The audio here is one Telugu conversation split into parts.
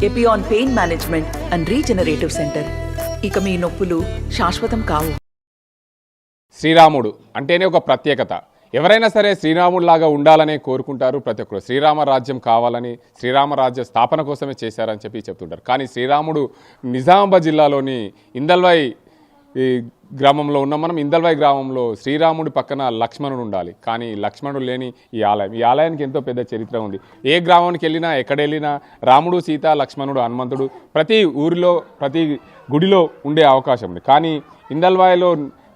Epione pain management and regenerative centre. ఇక మీ నొప్పులు శాశ్వతం కావు. శ్రీరాముడు అంటేనే ఒక ప్రత్యేకత. ఎవరైనా సరే శ్రీరాముడిలాగా ఉండాలనే కోరుకుంటారు ప్రతి ఒక్కరు. శ్రీరామ రాజ్యం కావాలని, శ్రీరామ రాజ్య స్థాపన కోసమే చేశారని చెప్పి చెప్తుంటారు. కానీ శ్రీరాముడు నిజామాబాద్ జిల్లాలోని ఇందల్వాయి గ్రామంలో ఉన్నాం మనం. ఇందల్వాయి గ్రామంలో శ్రీరాముడి పక్కన లక్ష్మణుడు ఉండాలి. కానీ లక్ష్మణుడు లేని ఈ ఆలయానికి ఎంతో పెద్ద చరిత్ర ఉంది. ఏ గ్రామానికి వెళ్ళినా, ఎక్కడ వెళ్ళినా రాముడు, సీత, లక్ష్మణుడు, హనుమంతుడు ప్రతి ఊరిలో, ప్రతి గుడిలో ఉండే అవకాశం ఉంది. కానీ ఇందల్వాయిలో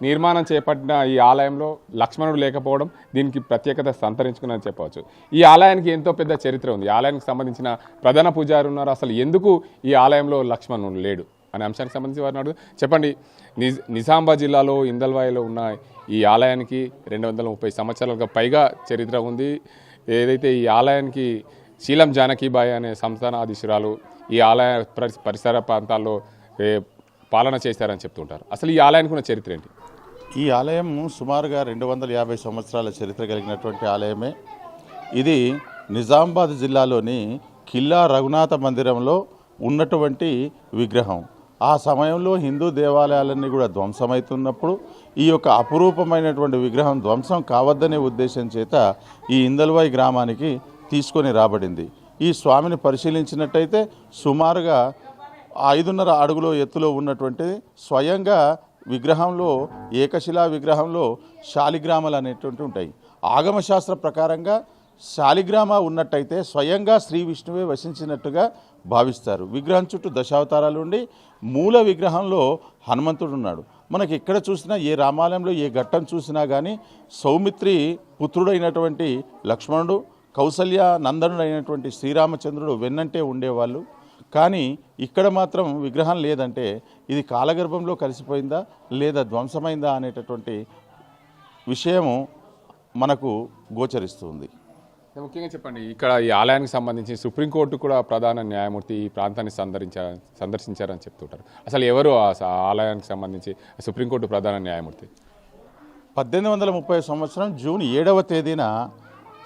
నిర్మాణం చేపట్టిన ఈ ఆలయంలో లక్ష్మణుడు లేకపోవడం దీనికి ప్రత్యేకత సంతరించుకున్నదని చెప్పవచ్చు. ఈ ఆలయానికి ఎంతో పెద్ద చరిత్ర ఉంది. ఈ ఆలయానికి సంబంధించిన ప్రధాన పూజారి ఉన్నారు. అసలు ఎందుకు ఈ ఆలయంలో లక్ష్మణుడు లేడు అనే అంశానికి సంబంధించి వారిని అడుగు. చెప్పండి, నిజామాబాద్ జిల్లాలో ఇందల్వాయిలో ఉన్న ఈ ఆలయానికి 230 సంవత్సరాలుగా పైగా చరిత్ర ఉంది. ఏదైతే ఈ ఆలయానికి శీలం జానకీబాయి అనే సంస్థానాధీశురాలు ఈ ఆలయ పరిసర ప్రాంతాల్లో పాలన చేశారని చెప్తుంటారు. అసలు ఈ ఆలయానికి ఉన్న చరిత్ర ఏంటి? ఈ ఆలయం సుమారుగా 250 సంవత్సరాల చరిత్ర కలిగినటువంటి ఆలయమే. ఇది నిజామాబాద్ జిల్లాలోని కిల్లా రఘునాథ మందిరంలో ఉన్నటువంటి విగ్రహం. ఆ సమయంలో హిందూ దేవాలయాలన్నీ కూడా ధ్వంసమవుతున్నప్పుడు ఈ యొక్క అపురూపమైనటువంటి విగ్రహం ధ్వంసం కావద్దనే ఉద్దేశం చేత ఈ ఇందల్వాయి గ్రామానికి తీసుకొని రాబడింది. ఈ స్వామిని పరిశీలించినట్టయితే సుమారుగా 5.5 అడుగుల ఎత్తులో ఉన్నటువంటి స్వయంగా విగ్రహంలో, ఏకశిలా విగ్రహంలో శాలిగ్రామాలు అనేటువంటి ఉంటాయి. ఆగమశాస్త్ర ప్రకారంగా శాలిగ్రామ ఉన్నట్టయితే స్వయంగా శ్రీ విష్ణువే వసించినట్టుగా భావిస్తారు. విగ్రహం చుట్టూ దశావతారాలు ఉండి మూల విగ్రహంలో హనుమంతుడు ఉన్నాడు. మనకి ఎక్కడ చూసినా, ఏ రామాలయంలో ఏ ఘట్టం చూసినా కానీ సౌమిత్రి పుత్రుడైనటువంటి లక్ష్మణుడు, కౌసల్య నందనుడైనటువంటి శ్రీరామచంద్రుడు వెన్నంటే ఉండేవాళ్ళు. కానీ ఇక్కడ మాత్రం విగ్రహం లేదంటే ఇది కాలగర్భంలో కలిసిపోయిందా లేదా ధ్వంసమైందా అనేటటువంటి విషయము మనకు గోచరిస్తుంది. ముఖ్యంగా చెప్పండి, ఇక్కడ ఈ ఆలయానికి సంబంధించి సుప్రీంకోర్టు కూడా ప్రధాన న్యాయమూర్తి ఈ ప్రాంతాన్ని సందర్శించారని చెప్తుంటారు. అసలు ఎవరు ఆ ఆలయానికి సంబంధించి సుప్రీంకోర్టు ప్రధాన న్యాయమూర్తి? 1830 సంవత్సరం జూన్ 7వ తేదీన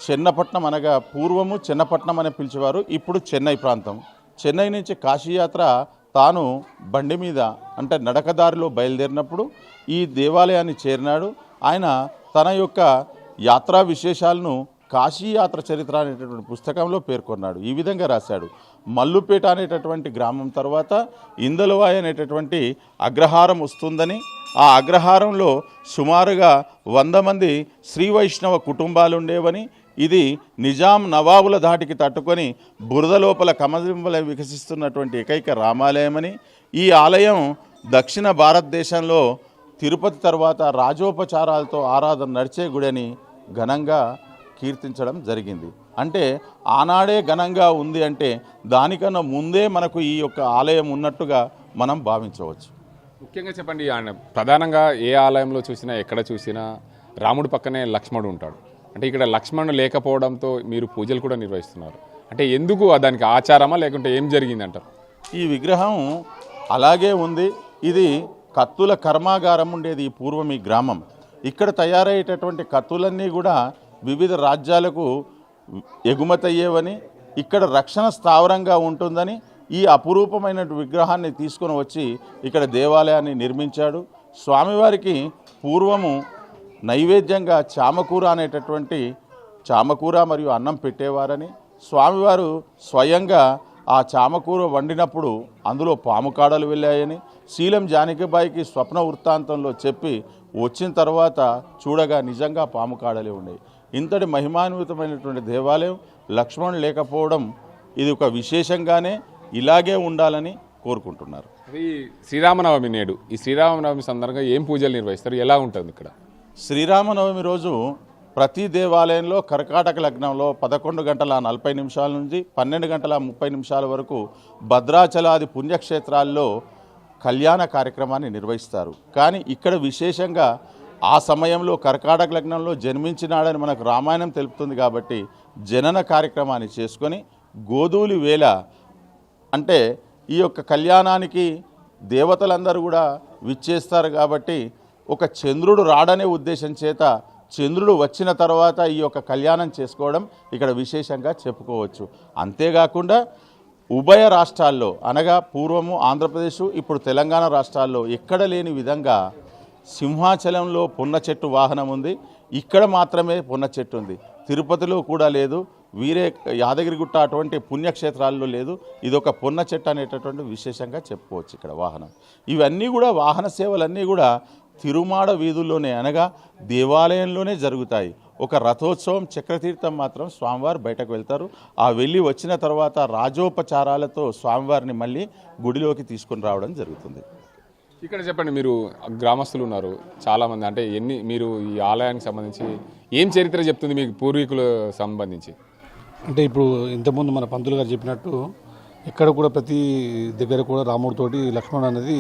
చెన్నపట్నం, అనగా పూర్వము చెన్నపట్నం అని పిలిచేవారు, ఇప్పుడు చెన్నై ప్రాంతం. చెన్నై నుంచి కాశీయాత్ర తాను బండి మీద అంటే నడకదారిలో బయలుదేరినప్పుడు ఈ దేవాలయాన్ని చేరినాడు. ఆయన తన యొక్క యాత్రా విశేషాలను కాశీయాత్ర చరిత్ర అనేటటువంటి పుస్తకంలో పేర్కొన్నాడు. ఈ విధంగా రాశాడు: మల్లుపేట అనేటటువంటి గ్రామం తర్వాత ఇందల్వాయి అనేటటువంటి అగ్రహారం వస్తుందని, ఆ అగ్రహారంలో సుమారుగా 100 మంది శ్రీ వైష్ణవ కుటుంబాలు ఉండేవని, ఇది నిజాం నవాబుల ధాటికి తట్టుకొని బురద లోపల కమలింబల వికసిస్తున్నటువంటి ఏకైక రామాలయమని, ఈ ఆలయం దక్షిణ భారతదేశంలో తిరుపతి తర్వాత రాజోపచారాలతో ఆరాధన నడిచే గుడని ఘనంగా కీర్తించడం జరిగింది. అంటే ఆనాడే ఘనంగా ఉంది అంటే దానికన్నా ముందే మనకు ఈ యొక్క ఆలయం ఉన్నట్టుగా మనం భావించవచ్చు. ముఖ్యంగా చెప్పండి, ఆయన ప్రధానంగా ఏ ఆలయంలో చూసినా, ఎక్కడ చూసినా రాముడి పక్కనే లక్ష్మణుడు ఉంటాడు. అంటే ఇక్కడ లక్ష్మణుడు లేకపోవడంతో మీరు పూజలు కూడా నిర్వహిస్తున్నారు. అంటే ఎందుకు? దానికి ఆచారమా లేకుంటే ఏం జరిగిందంటారు? ఈ విగ్రహం అలాగే ఉంది. ఇది కత్తుల కర్మాగారం ఉండేది ఈ పూర్వం ఈ గ్రామం. ఇక్కడ తయారయ్యేటటువంటి కత్తులన్నీ కూడా వివిధ రాజ్యాలకు ఎగుమతి అయ్యేవని, ఇక్కడ రక్షణ స్థావరంగా ఉంటుందని ఈ అపురూపమైన విగ్రహాన్ని తీసుకొని వచ్చి ఇక్కడ దేవాలయాన్ని నిర్మించాడు. స్వామివారికి పూర్వము నైవేద్యంగా చామకూర అనేటటువంటి చామకూర మరియు అన్నం పెట్టేవారని, స్వామివారు స్వయంగా ఆ చామకూర వండినప్పుడు అందులో పాము కాడలు వెళ్ళాయని శీలం జానకిబాయికి స్వప్న వృత్తాంతంలో చెప్పి వచ్చిన తర్వాత చూడగా నిజంగా పాము కాడలే ఉన్నాయి. ఇంతటి మహిమాన్వితమైనటువంటి దేవాలయం లక్ష్మణుడు లేకపోవడం ఇది ఒక విశేషంగానే ఇలాగే ఉండాలని కోరుకుంటున్నారు. ఈ శ్రీరామనవమి నేడు, ఈ శ్రీరామనవమి సందర్భంగా ఏం పూజలు నిర్వహిస్తారు, ఎలా ఉంటుంది ఇక్కడ? శ్రీరామనవమి రోజు ప్రతి దేవాలయంలో కర్కాటక లగ్నంలో 11:40 నుంచి 12:30 వరకు భద్రాచలాది పుణ్యక్షేత్రాల్లో కళ్యాణ కార్యక్రమాన్ని నిర్వహిస్తారు. కానీ ఇక్కడ విశేషంగా ఆ సమయంలో కర్కాటక లగ్నంలో జన్మించినాడని మనకు రామాయణం తెలుపుతుంది కాబట్టి జనన కార్యక్రమాన్ని చేసుకొని గోధూలి వేళ, అంటే ఈ యొక్క కళ్యాణానికి దేవతలందరూ కూడా విచ్చేస్తారు కాబట్టి ఒక చంద్రుడు రాడనే ఉద్దేశం చేత చంద్రుడు వచ్చిన తర్వాత ఈ యొక్క కళ్యాణం చేసుకోవడం ఇక్కడ విశేషంగా చెప్పుకోవచ్చు. అంతేకాకుండా ఉభయ రాష్ట్రాల్లో అనగా పూర్వము ఆంధ్రప్రదేశ్ ఇప్పుడు తెలంగాణ రాష్ట్రాల్లో ఎక్కడ లేని విధంగా సింహాచలంలో పున్న చెట్టు వాహనం ఉంది, ఇక్కడ మాత్రమే పున్న చెట్టు ఉంది. తిరుపతిలో కూడా లేదు, వీరే యాదగిరిగుట్ట అటువంటి పుణ్యక్షేత్రాల్లో లేదు. ఇదొక పున్న చెట్టు అనేటటువంటి విశేషంగా చెప్పుకోవచ్చు ఇక్కడ వాహనం. ఇవన్నీ కూడా వాహన సేవలన్నీ కూడా తిరుమాడ వీధుల్లోనే అనగా దేవాలయంలోనే జరుగుతాయి. ఒక రథోత్సవం చక్రతీర్థం మాత్రం స్వామివారు బయటకు వెళ్తారు. ఆ వెళ్ళి వచ్చిన తర్వాత రాజోపచారాలతో స్వామివారిని మళ్ళీ గుడిలోకి తీసుకొని రావడం జరుగుతుంది. ఇక్కడ చెప్పండి, మీరు గ్రామస్తులు ఉన్నారు చాలామంది, అంటే మీరు ఈ ఆలయానికి సంబంధించి ఏం చరిత్ర చెప్తుంది మీకు పూర్వీకుల సంబంధించి? అంటే ఇప్పుడు ఇంతకుముందు మన పంతులు గారు చెప్పినట్టు ఎక్కడ కూడా ప్రతి దగ్గర కూడా రాముడితోటి లక్ష్మణుడు అనేది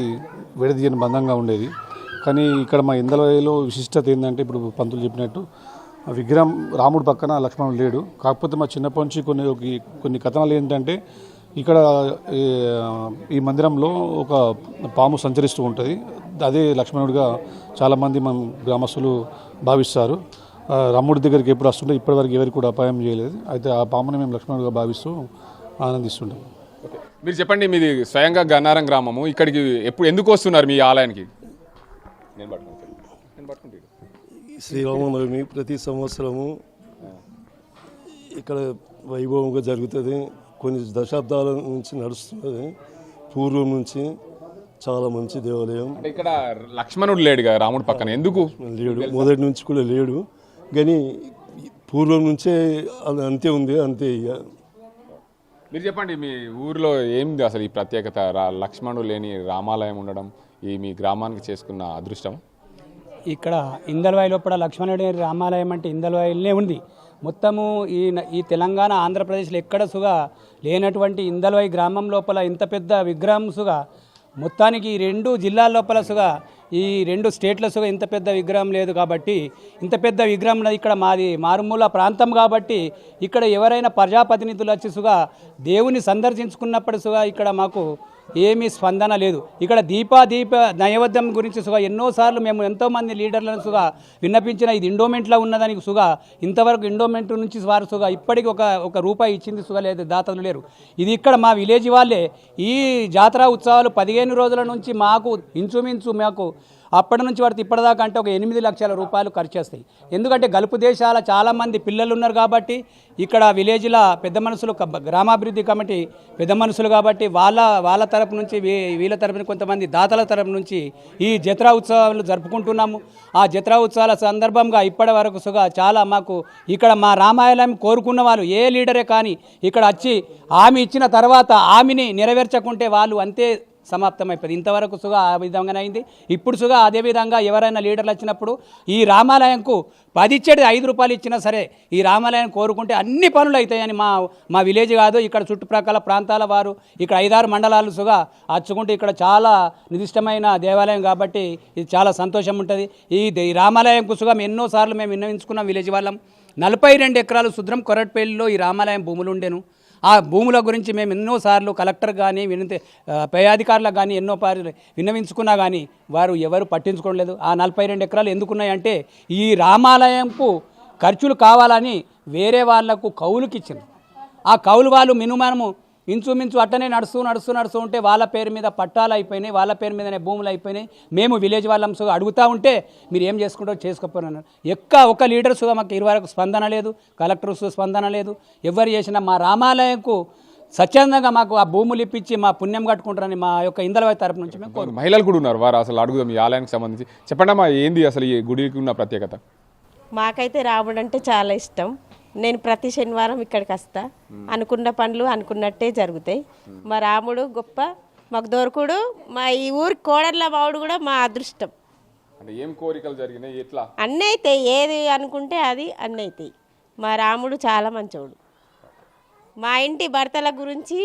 విడదీయని బంధంగా ఉండేది. కానీ ఇక్కడ మా ఇందలవాయిలో విశిష్టత ఏంటంటే ఇప్పుడు పంతులు చెప్పినట్టు విగ్రహం రాముడు పక్కన లక్ష్మణుడు లేడు. కాకపోతే మా చిన్నప్పటి నుంచి కొన్ని కథనాలు ఏంటంటే ఇక్కడ ఈ మందిరంలో ఒక పాము సంచరిస్తూ ఉంటుంది, అదే లక్ష్మణుడిగా చాలామంది మన గ్రామస్తులు భావిస్తారు. రాముడి దగ్గరికి ఎప్పుడు వస్తుంటే ఇప్పటివరకు ఎవరికి కూడా అపాయం చేయలేదు. అయితే ఆ పాముని మేము లక్ష్మణుడిగా భావిస్తూ ఆనందిస్తుంటాం. మీరు చెప్పండి, మీది స్వయంగా గన్నారం గ్రామము, ఇక్కడికి ఎందుకు వస్తున్నారు మీ ఆలయానికి? శ్రీరామనవమి ప్రతి సంవత్సరము ఇక్కడ వైభవంగా జరుగుతుంది. కొన్ని దశాబ్దాల నుంచి నడుస్తున్నది, పూర్వం నుంచి. చాలా మంచి దేవాలయం. ఇక్కడ లక్ష్మణుడు లేడుగా రాముడు పక్కన, ఎందుకు లేడు? మొదటి నుంచి కూడా లేడు, కానీ పూర్వం నుంచే అంతే ఉంది, అంతే. ఇక మీరు చెప్పండి, మీ ఊరిలో ఏంది అసలు ఈ ప్రత్యేకత? లక్ష్మణుడు లేని రామాలయం ఉండడం ఈ మీ గ్రామానికి చేసుకున్న అదృష్టం. ఇక్కడ ఇందల్వాయి లోపల లక్ష్మణుడి రామాలయం అంటే ఇందల్వాయిలనే ఉంది. మొత్తము ఈ తెలంగాణ ఆంధ్రప్రదేశ్లో ఎక్కడ సుగా లేనటువంటి ఇందల్వాయి గ్రామం లోపల ఇంత పెద్ద విగ్రహం సుగా, మొత్తానికి ఈ 2 జిల్లాల లోపల సుగా, ఈ 2 స్టేట్ల సుగా ఇంత పెద్ద విగ్రహం లేదు. కాబట్టి ఇంత పెద్ద విగ్రహం ఇక్కడ మాది మారుమూల ప్రాంతం కాబట్టి ఇక్కడ ఎవరైనా ప్రజాప్రతినిధులు వచ్చి సుగా దేవుని సందర్శించుకున్నప్పుడు సుగా ఇక్కడ మాకు ఏమీ స్పందన లేదు. ఇక్కడ దీప నైవేద్యం గురించి సుగా ఎన్నోసార్లు మేము ఎంతోమంది లీడర్లను సుగా విన్నపించిన, ఇది ఎండోమెంట్లో ఉన్నదని సుగా ఇంతవరకు ఎండోమెంట్ నుంచి వారు సుగా ఇప్పటికీ ఒక రూపాయి ఇచ్చింది సుగా లేదు, దాతలు లేరు. ఇది ఇక్కడ మా విలేజ్ వాళ్ళే ఈ జాతర ఉత్సవాలు 15 రోజుల నుంచి మాకు ఇంచుమించు మాకు అప్పటి నుంచి పడితే ఇప్పటిదాకా అంటే ఒక 8 లక్షల రూపాయలు ఖర్చు చేస్తాయి. ఎందుకంటే గల్ఫ్ దేశాల చాలామంది పిల్లలు ఉన్నారు కాబట్టి ఇక్కడ విలేజ్ల పెద్ద మనుషులు, గ్రామాభివృద్ధి కమిటీ పెద్ద మనుషులు కాబట్టి వాళ్ళ తరపు నుంచి వీళ్ళ తరపున కొంతమంది దాతల తరపు నుంచి ఈ జత్రా ఉత్సవాలు జరుపుకుంటున్నాము. ఆ జత్రా ఉత్సవాల సందర్భంగా ఇప్పటి వరకు సుగా చాలా మాకు ఇక్కడ మా రామాలయం కోరుకున్న వాళ్ళు ఏ లీడరే కానీ ఇక్కడ వచ్చి హామీ ఇచ్చిన తర్వాత హామీని నెరవేర్చకుంటే వాళ్ళు అంతే సమాప్తమైపోయింది. ఇంతవరకు సుగా ఆ విధంగానే అయింది. ఇప్పుడు సుగా అదేవిధంగా ఎవరైనా లీడర్లు వచ్చినప్పుడు ఈ రామాలయంకు 10 ఇచ్చేది 5 రూపాయలు ఇచ్చినా సరే ఈ రామాలయం కోరుకుంటే అన్ని పనులు అవుతాయని మా విలేజ్ కాదు, ఇక్కడ చుట్టుప్రక్కల ప్రాంతాల వారు ఇక్కడ 5-6 మండలాలు సుగా అచ్చుకుంటే ఇక్కడ చాలా నిర్దిష్టమైన దేవాలయం కాబట్టి ఇది చాలా సంతోషం ఉంటుంది. ఈ రామాలయంకు సుగా ఎన్నోసార్లు మేము విన్నవించుకున్నాం విలేజ్ వాళ్ళం. 42 ఎకరాలు సుద్రం కొరట్పల్లిలో ఈ రామాలయం భూములు ఉండేను. ఆ భూముల గురించి మేము ఎన్నోసార్లు కలెక్టర్ కానీ పై అధికారులకు కానీ విన్నవించుకున్నా కానీ వారు ఎవరు పట్టించుకోలేదు. ఆ 42 ఎకరాలు ఎందుకున్నాయంటే ఈ రామాలయంకు ఖర్చులు కావాలని వేరే వాళ్లకు కౌలుకి ఇచ్చింది. ఆ కౌలు వాళ్ళు మినుమనము ఇంచుమించు అట్టనే నడుస్తూ ఉంటే వాళ్ళ పేరు మీద పట్టాలు అయిపోయినాయి, వాళ్ళ పేరు మీదనే భూములు అయిపోయినాయి. మేము విలేజ్ వాళ్ళం సుగా అడుగుతూ ఉంటే మీరు ఏం చేసుకుంటారో చేసుకోపోయినారు. ఒక లీడర్ సుగా మాకు 20 వరకు స్పందన లేదు, కలెక్టర్ స్పందన లేదు. ఎవరు చేసినా మా రామాలయంకు స్వచ్ఛందంగా మాకు ఆ భూములు ఇప్పించి మా పుణ్యం కట్టుకుంటారని మా యొక్క ఇందలవాయి తరపు నుంచి మేము మహిళలు కూడా ఉన్నారు, వారు అసలు అడుగుదాం ఈ ఆలయానికి సంబంధించి. చెప్పండి అమ్మా, ఏంది అసలు ఈ గుడికి ఉన్న ప్రత్యేకత? మాకైతే రాముడు అంటే చాలా ఇష్టం. నేను ప్రతి శనివారం ఇక్కడికి వస్తా. అనుకున్న పనులు అనుకున్నట్టే జరుగుతాయి. మా రాముడు గొప్ప, మాకు దొరకుడు. మా ఈ ఊరికి కోడళ్ళ బావుడు కూడా మా అదృష్టం. అంటే ఏం కోరికలు జరిగినాయి, ఎట్లా? అన్నీ అవుతాయి, ఏది అనుకుంటే అది అన్నీ అవుతాయి. మా రాముడు చాలా మంచోడు. మా ఇంటి భర్తల గురించి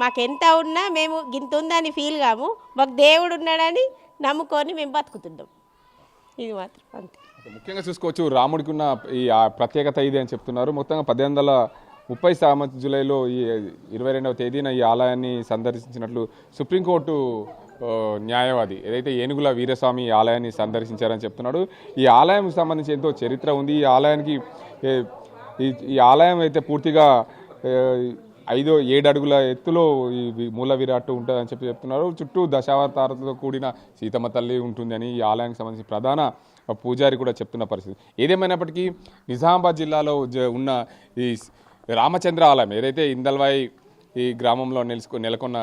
మాకెంత ఉన్నా మేము గింత ఉందని ఫీల్ కాము. మాకు దేవుడు ఉన్నాడని నమ్ముకొని మేము బతుకుతున్నాం. ఇది మాత్రం అంతే. ముఖ్యంగా చూసుకోవచ్చు, రాముడికి ఉన్న ఈ ప్రత్యేకత ఇది అని చెప్తున్నారు. మొత్తంగా 1830 జూలైలో ఈ 22వ తేదీన ఈ ఆలయాన్ని సందర్శించినట్లు సుప్రీంకోర్టు న్యాయవాది ఏదైతే ఏనుగుల వీరస్వామి ఆలయాన్ని సందర్శించారని చెప్తున్నాడు. ఈ ఆలయం సంబంధించి ఎంతో చరిత్ర ఉంది. ఈ ఆలయానికి ఈ ఆలయం అయితే పూర్తిగా 7 అడుగుల ఎత్తులో ఈ మూల విరాట్ ఉంటుందని చెప్పి చెప్తున్నారు. చుట్టూ దశావతారాలతో కూడిన సీతమ్మ తల్లి ఉంటుందని ఈ ఆలయానికి సంబంధించి ప్రధాన పూజారి కూడా చెప్తున్న పరిస్థితి. ఏదేమైనప్పటికీ నిజామాబాద్ జిల్లాలో ఉన్న ఈ రామచంద్ర ఆలయం ఏదైతే ఇందల్వాయి ఈ గ్రామంలో నెలకొన్న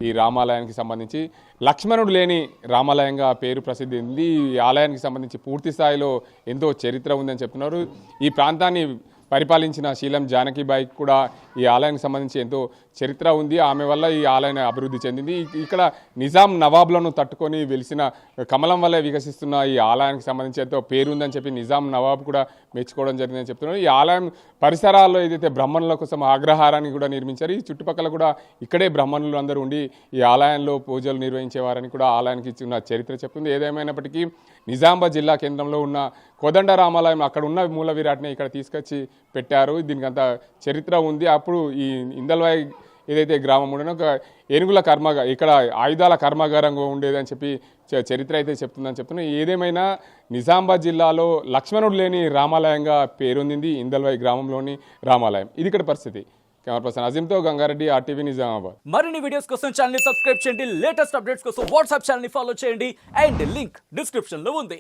ఈ రామాలయానికి సంబంధించి లక్ష్మణుడు లేని రామాలయంగా పేరు ప్రసిద్ధి ఉంది. ఈ ఆలయానికి సంబంధించి పూర్తి స్థాయిలో ఎంతో చరిత్ర ఉందని చెప్తున్నారు. ఈ ప్రాంతాన్ని పరిపాలించిన శీలం జానకిబాయికి కూడా ఈ ఆలయానికి సంబంధించి ఎంతో చరిత్ర ఉంది. ఆమె వల్ల ఈ ఆలయం అభివృద్ధి చెందింది. ఇక్కడ నిజాం నవాబులను తట్టుకొని వెలిసిన కమలం వల్లే వికసిస్తున్న ఈ ఆలయానికి సంబంధించి ఎంతో పేరుందని చెప్పి నిజాం నవాబు కూడా మెచ్చుకోవడం జరిగిందని చెప్తున్నారు. ఈ ఆలయం పరిసరాల్లో ఏదైతే బ్రాహ్మణుల కోసం ఆగ్రహారాన్ని కూడా నిర్మించారు. ఈ చుట్టుపక్కల కూడా ఇక్కడే బ్రాహ్మణులు అందరూ ఉండి ఈ ఆలయంలో పూజలు నిర్వహించేవారని కూడా ఆలయానికి ఇచ్చిన చరిత్ర చెప్తుంది. ఏదేమైనప్పటికీ నిజామాబాద్ జిల్లా కేంద్రంలో ఉన్న కోదండ రామాలయం అక్కడ ఉన్న మూల విరాట్ని ఇక్కడ తీసుకొచ్చి పెట్టారు. దీనికి అంత చరిత్ర ఉంది. అప్పుడు ఈ ఇందల్వాయి ఏదైతే గ్రామం ఉండేనో ఒక ఏనుగుల ఇక్కడ ఆయుధాల కర్మాగారంగా ఉండేదని చెప్పి చరిత్ర అయితే చెప్తున్నారు. ఏదేమైనా నిజామాబాద్ జిల్లాలో లక్ష్మణుడు లేని రామాలయంగా పేరొందింది ఇందల్వాయి గ్రామంలోని రామాలయం. ఇది ఇక్కడ పరిస్థితి. కెమెరా పర్సన్ అజీంతో గంగారెడ్డి, RTV నిజామాబాద్. మరిన్ని వీడియోస్ కోసం ఛానల్ ని సబ్స్క్రైబ్ చేయండి. లేటెస్ట్ అప్డేట్స్ కోసం వాట్సాప్ ఛానల్ ని ఫాలో చేయండి. అండ్ లింక్ డిస్క్రిప్షన్ లో ఉంది.